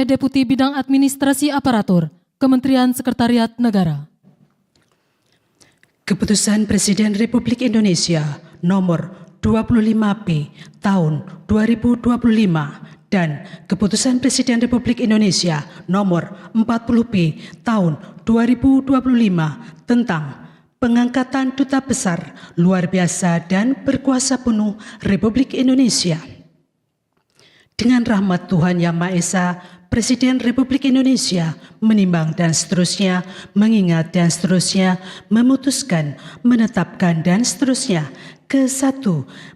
oleh Deputi Bidang Administrasi Aparatur, Kementerian Sekretariat Negara. Keputusan Presiden Republik Indonesia nomor 25P tahun 2025 dan Keputusan Presiden Republik Indonesia nomor 40P tahun 2025 tentang pengangkatan Duta Besar Luar Biasa dan Berkuasa Penuh Republik Indonesia. Dengan rahmat Tuhan Yang Maha Esa, Presiden Republik Indonesia menimbang dan seterusnya, mengingat dan seterusnya, memutuskan, menetapkan dan seterusnya. Ke-1,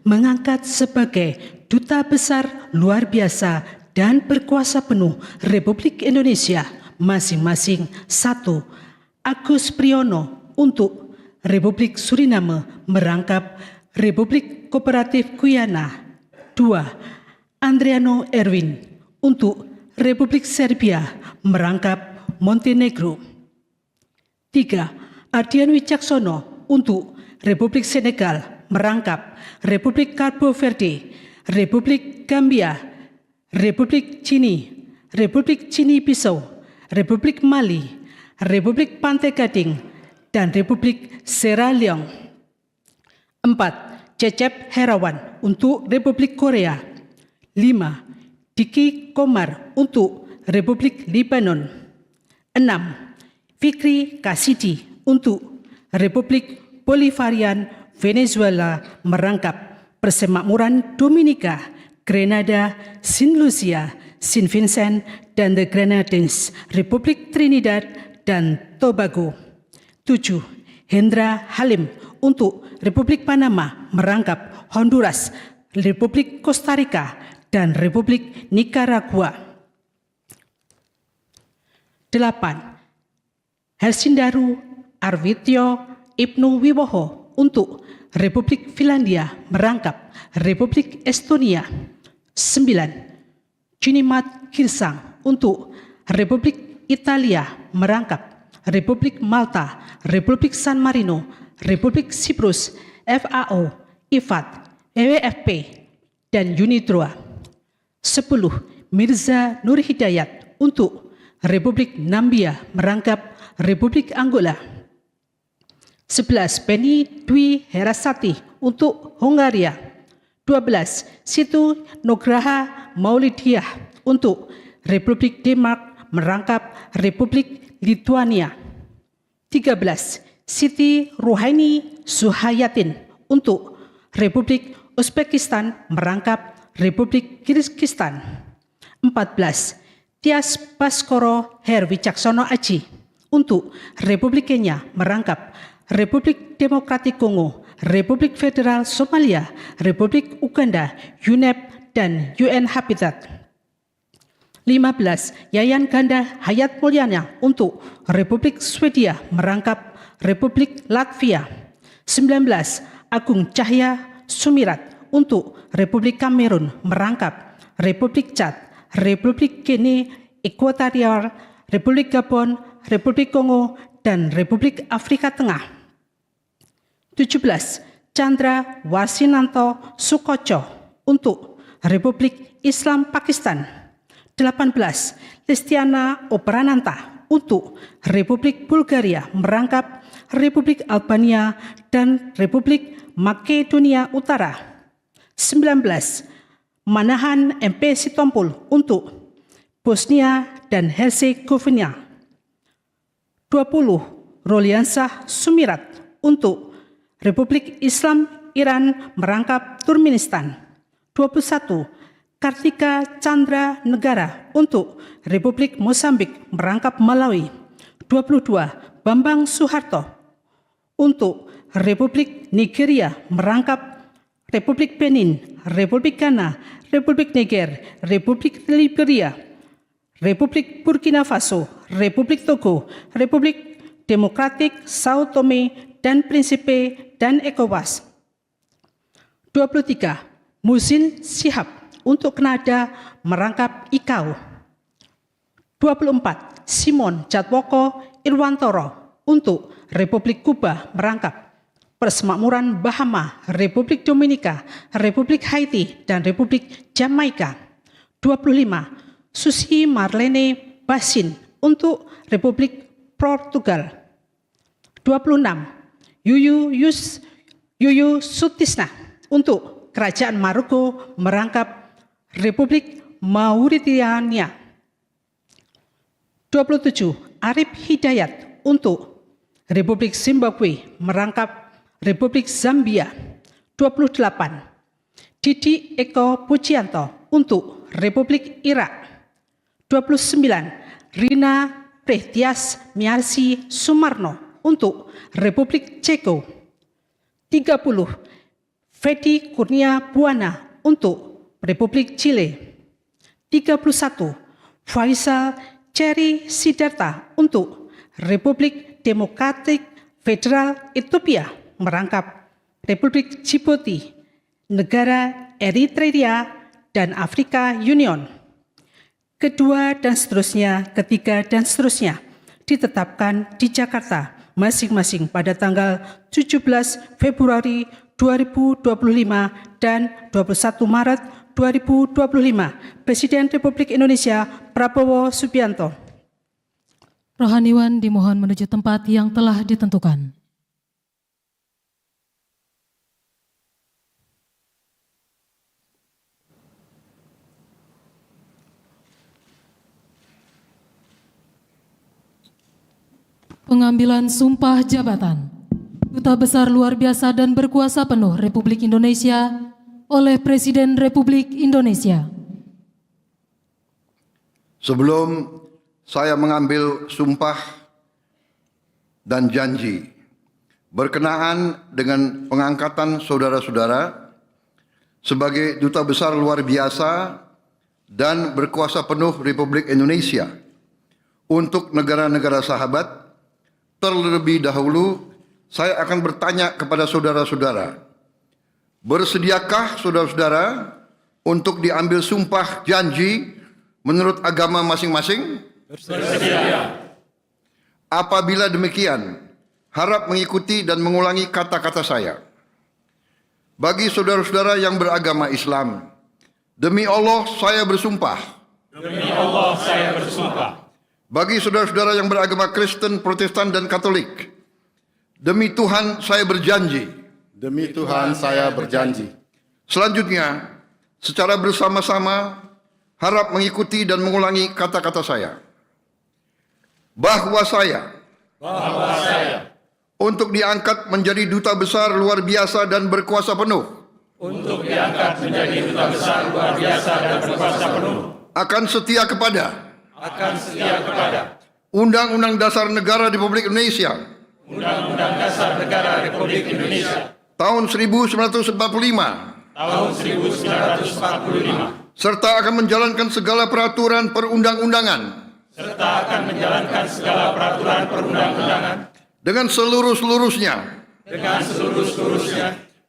mengangkat sebagai Duta Besar Luar Biasa dan Berkuasa Penuh Republik Indonesia masing-masing 1. Agus Priyono untuk Republik Suriname merangkap Republik Kooperatif Guyana. 2. Andriano Erwin untuk Republik Serbia merangkap Montenegro. 3. Ardian Wicaksono untuk Republik Senegal merangkap Republik Cabo Verde, Republik Gambia, Republik Cini Bissau, Republik Mali, Republik Pantai Gading, dan Republik Sierra Leone. 4. Cecep Herawan untuk Republik Korea. 5. Diki Komar untuk Republik Libanon. 6. Fikri Kasidi untuk Republik Bolivarian Venezuela merangkap Persemakmuran Dominika, Grenada, Saint Lucia, Saint Vincent, dan the Grenadines, Republik Trinidad dan Tobago. 7. Hendra Halim untuk Republik Panama merangkap Honduras, Republik Costa Rica, dan Republik Nicaragua. 8. Hersindaru Arwityo Ibnu Wiwoho untuk Republik Finlandia merangkap Republik Estonia. 9. Junimat Girsang untuk Republik Italia merangkap Republik Malta, Republik San Marino, Republik Siprus, FAO, IFAD, WWF, dan UNIDROA. 10. Mirza Nur Hidayat untuk Republik Nambia merangkap Republik Angola. 11. Penny Dwi Herasati untuk Hongaria. 12. Situ Nugraha Maulidiah untuk Republik Denmark merangkap Republik Lithuania. 13. Siti Ruhaini Suhayatin untuk Republik Uzbekistan merangkap Republik Kirgistan. 14. Tias Baskoro Her Wicaksono Aji untuk Republik Kenya merangkap Republik Demokratik Kongo, Republik Federal Somalia, Republik Uganda, UNEP, dan UN Habitat. 15. Yayan Ganda Hayat Mulyana untuk Republik Swedia merangkap Republik Latvia. 19. Agung Cahya Sumirat untuk Republik Kamerun merangkap Republik Chad, Republik Guinea Ekuatorial, Republik Gabon, Republik Kongo, dan Republik Afrika Tengah. 17. Chandra Wasinanto Sukoco untuk Republik Islam Pakistan. 18. Listiana Oprananta untuk Republik Bulgaria merangkap Republik Albania dan Republik Makedonia Utara. 19. Manahan MP Sitompul untuk Bosnia dan Herzegovina. 20. Roliansah Sumirat untuk Republik Islam Iran merangkap Turkmenistan. 21. Kartika Chandra Negara untuk Republik Mozambik merangkap Malawi. 22. Bambang Suharto untuk Republik Nigeria merangkap Republik Benin, Republik Ghana, Republik Niger, Republik Liberia, Republik Burkina Faso, Republik Togo, Republik Demokratik Sao Tome dan Principe, dan ECOWAS. 23. Muhsin Shihab untuk Kanada merangkap ICAO. 24. Simon Jatwoko Irwantoro untuk Republik Kuba merangkap Persemakmuran Bahama, Republik Dominika, Republik Haiti, dan Republik Jamaika. 25. Susi Marlene Basin untuk Republik Portugal. 26. Yuyu Sutisna untuk Kerajaan Maroko merangkap Republik Mauritania. 27. Arif Hidayat untuk Republik Zimbabwe merangkap Republik Zambia. 28. Didi Eko Pujianto untuk Republik Irak. 29. Rina Prehtias Miarsi Sumarno untuk Republik Ceko. 30. Fedi Kurnia Buana untuk Republik Chile. 31. Faisal Cherry Sidarta untuk Republik Demokratik Federal Ethiopia merangkap Republik Djibouti, negara Eritrea, dan Afrika Union. Kedua dan seterusnya, ketiga dan seterusnya ditetapkan di Jakarta masing-masing pada tanggal 17 Februari 2025 dan 21 Maret 2025. Presiden Republik Indonesia Prabowo Subianto. Rohaniwan dimohon menuju tempat yang telah ditentukan. Pengambilan sumpah jabatan Duta Besar Luar Biasa dan Berkuasa Penuh Republik Indonesia oleh Presiden Republik Indonesia. Sebelum saya mengambil sumpah dan janji berkenaan dengan pengangkatan saudara-saudara sebagai Duta Besar Luar Biasa dan Berkuasa Penuh Republik Indonesia untuk negara-negara sahabat, terlebih dahulu saya akan bertanya kepada saudara-saudara, bersediakah saudara-saudara untuk diambil sumpah janji menurut agama masing-masing? Bersedia. Apabila demikian, harap mengikuti dan mengulangi kata-kata saya. Bagi saudara-saudara yang beragama Islam, demi Allah saya bersumpah. Demi Allah saya bersumpah. Bagi saudara-saudara yang beragama Kristen, Protestan, dan Katolik, demi Tuhan saya berjanji. Demi Tuhan saya berjanji. Selanjutnya, secara bersama-sama, harap mengikuti dan mengulangi kata-kata saya. Bahwa saya untuk diangkat menjadi Duta Besar Luar Biasa dan Berkuasa Penuh. Untuk diangkat menjadi Duta Besar Luar Biasa dan Berkuasa Penuh. Akan setia kepada Undang-Undang Dasar Negara Republik Indonesia. Undang-Undang Dasar Negara Republik Indonesia. Tahun 1945. Tahun 1945. Serta akan menjalankan segala peraturan perundang-undangan. Dengan seluruh-seluruhnya.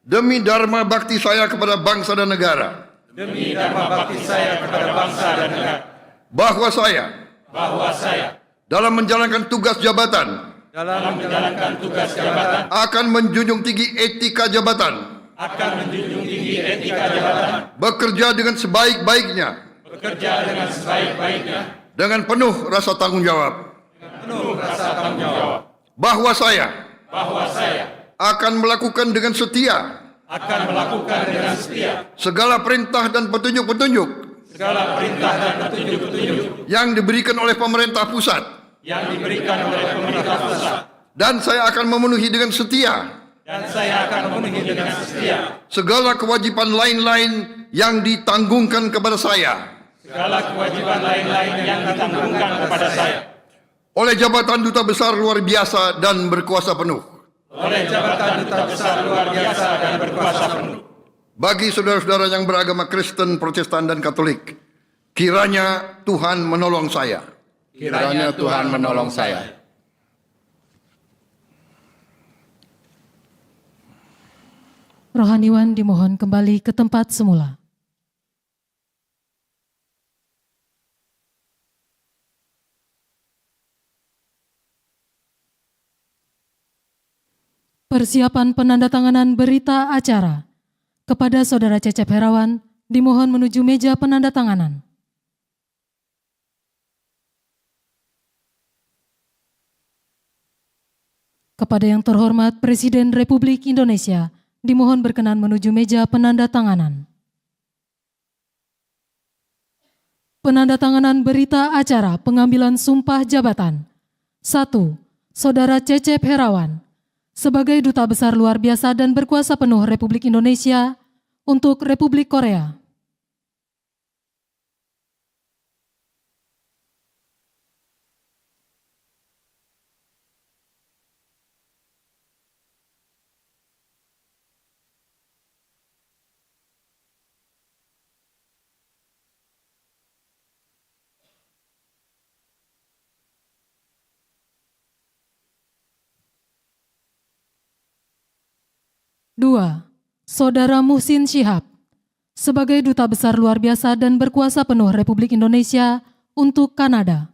Demi dharma bakti saya kepada bangsa dan negara. Bahwa saya dalam menjalankan tugas jabatan akan menjunjung tinggi etika jabatan. Bekerja dengan sebaik-baiknya. Dengan penuh rasa tanggung jawab. Bahwa saya akan melakukan dengan setia segala perintah dan petunjuk-petunjuk yang diberikan oleh pemerintah pusat. Dan saya akan memenuhi dengan setia segala kewajiban lain-lain yang ditanggungkan kepada saya. Oleh jabatan Duta Besar Luar Biasa dan Berkuasa Penuh. Bagi saudara-saudara yang beragama Kristen, Protestan, dan Katolik, kiranya Tuhan menolong saya. Kiranya Tuhan menolong saya. Rohaniwan dimohon kembali ke tempat semula. Persiapan penandatanganan berita acara. Kepada Saudara Cecep Herawan, dimohon menuju meja penandatanganan. Kepada yang terhormat Presiden Republik Indonesia, dimohon berkenan menuju meja penandatanganan. Penandatanganan berita acara pengambilan sumpah jabatan. 1. Saudara Cecep Herawan, sebagai Duta Besar Luar Biasa dan Berkuasa Penuh Republik Indonesia untuk Republik Korea. 2. Saudara Muhsin Syihab, sebagai Duta Besar Luar Biasa dan Berkuasa Penuh Republik Indonesia untuk Kanada.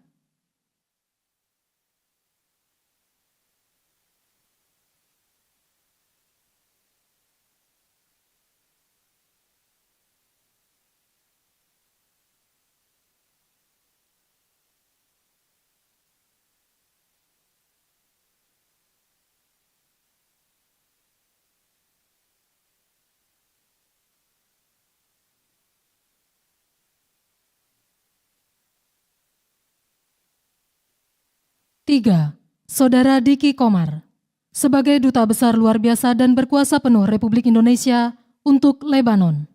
3. Saudara Diki Komar, sebagai Duta Besar Luar Biasa dan Berkuasa Penuh Republik Indonesia untuk Lebanon.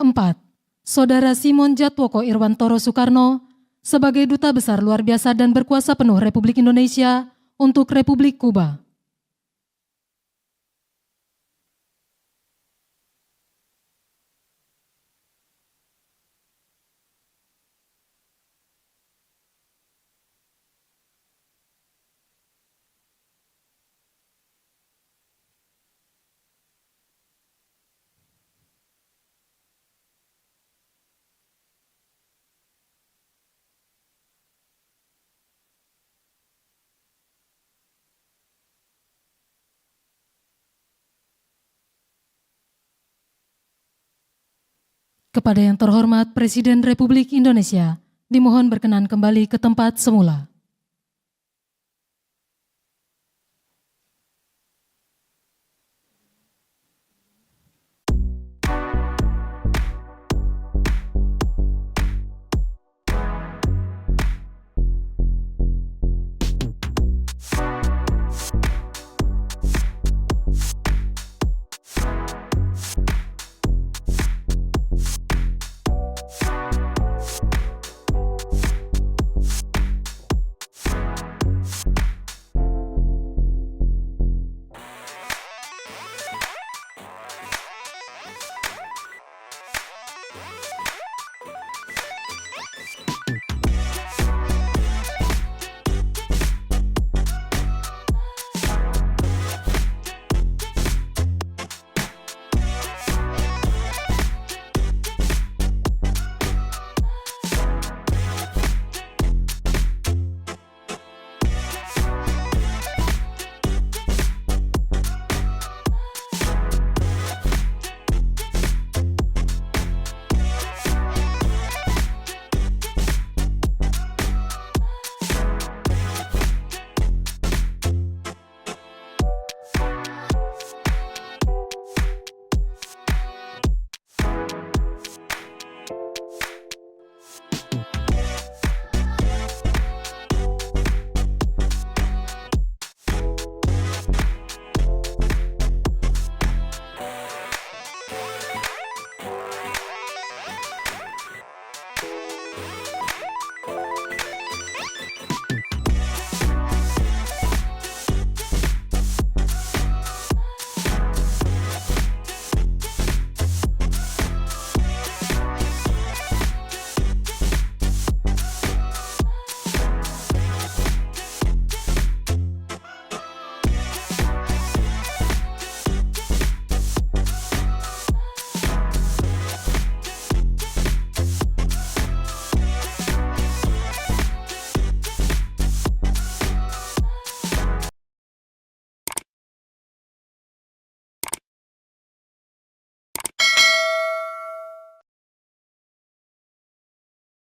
4. Saudara Simon Jatwoko Irwantoro Soekarno, sebagai Duta Besar Luar Biasa dan Berkuasa Penuh Republik Indonesia untuk Republik Kuba. 5. Kepada yang terhormat Presiden Republik Indonesia, dimohon berkenan kembali ke tempat semula.